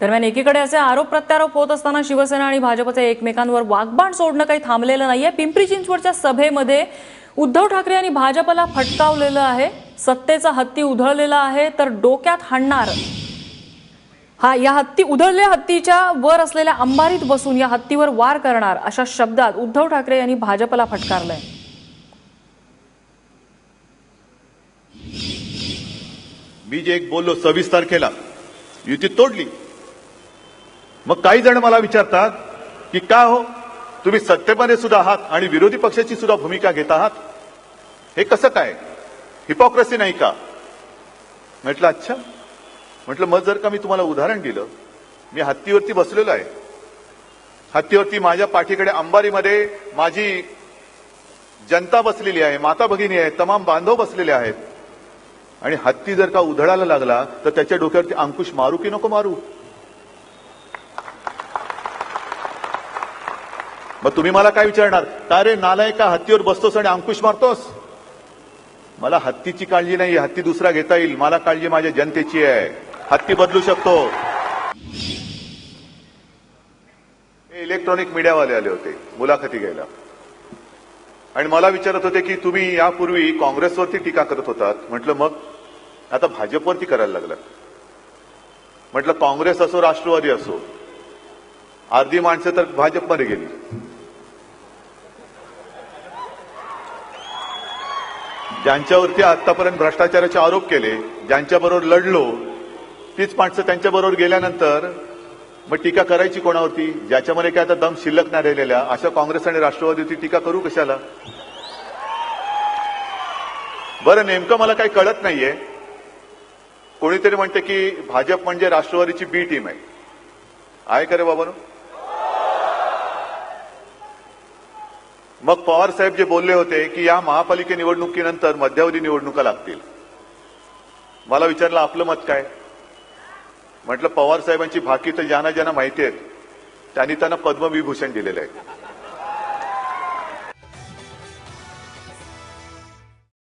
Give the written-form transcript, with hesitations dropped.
दरम्यान एकीकडे असे आरोप प्रत्यारोप होत असताना शिवसेना आणि भाजपचे एकमेकांवर वाघबाण सोडणं काही थांबलेलं नाहीये। पिंपरी चिंचवडच्या सभेमध्ये उद्धव ठाकरे यांनी भाजपला फटकावलेलं आहे। सत्तेचा हत्ती उधळलेला आहे तर डोक्यात हाणणार या हत्ती उधळलेल्या हत्तीच्या वर असलेल्या अंबारीत बसून या हत्तीवर वार करणार अशा शब्दात उद्धव ठाकरे यांनी भाजपला फटकारलंय। मी जे एक बोललो 26 तारखेला युती तोडली, मग काही जण मला विचारतात की का हो तुम्ही सत्तेमध्ये सुद्धा आहात आणि विरोधी पक्षाची सुद्धा भूमिका घेत आहात, हे कसं काय, हिपोक्रेसी नाही का? म्हटलं अच्छा, म्हटलं मग जर का मी तुम्हाला उदाहरण दिलं, मी हत्तीवरती बसलेलो आहे, हत्तीवरती माझ्या पाठीकडे अंबारीमध्ये माझी जनता बसलेली आहे, माता भगिनी आहे, तमाम बांधव बसलेले आहेत, आणि हत्ती जर का उधळायला लागला तर त्याच्या डोक्यावरती अंकुश मारू की नको मारू? मग तुम्ही मला काय विचारणार, का रे नालायका हत्तीवर बसतोस आणि अंकुश मारतोस? मला हत्तीची काळजी नाही, हत्ती दुसरा घेता येईल, मला काळजी माझ्या जनतेची आहे। हत्ती बदलू शकतो। इलेक्ट्रॉनिक मीडियावाले आले होते मुलाखती घ्यायला आणि मला विचारत होते की तुम्ही यापूर्वी काँग्रेसवरती टीका करत होतात, म्हटलं मग आता भाजपवरती करायला लागला। म्हटलं काँग्रेस असो राष्ट्रवादी असो, अर्धी माणसं तर भाजपमध्ये गेली। ज्यांच्यावरती आतापर्यंत भ्रष्टाचाराचे आरोप केले, ज्यांच्याबरोबर लढलो, तीच माणसं त्यांच्याबरोबर गेल्यानंतर मग टीका करायची कोणावरती? ज्याच्यामध्ये काय आता दम शिल्लक नाही राहिलेल्या अशा काँग्रेस आणि राष्ट्रवादीवरती टीका करू कशाला? बरं, नेमकं मला काही कळत नाहीये। कोणीतरी म्हणते की भाजप म्हणजे राष्ट्रवादीची बी टीम आहे का रे बाबांनो? मग पवार साहेब जे बोलले होते की या महापालिका निवडणुकीनंतर मध्यावधी निवडणुका लागतील, मला विचारलं आपलं मत काय? म्हटलं पवार साहेबांची भाकी तर ज्यांना ज्यांना माहिती आहेत त्यांनी त्यांना पद्मविभूषण दिलेलं आहे।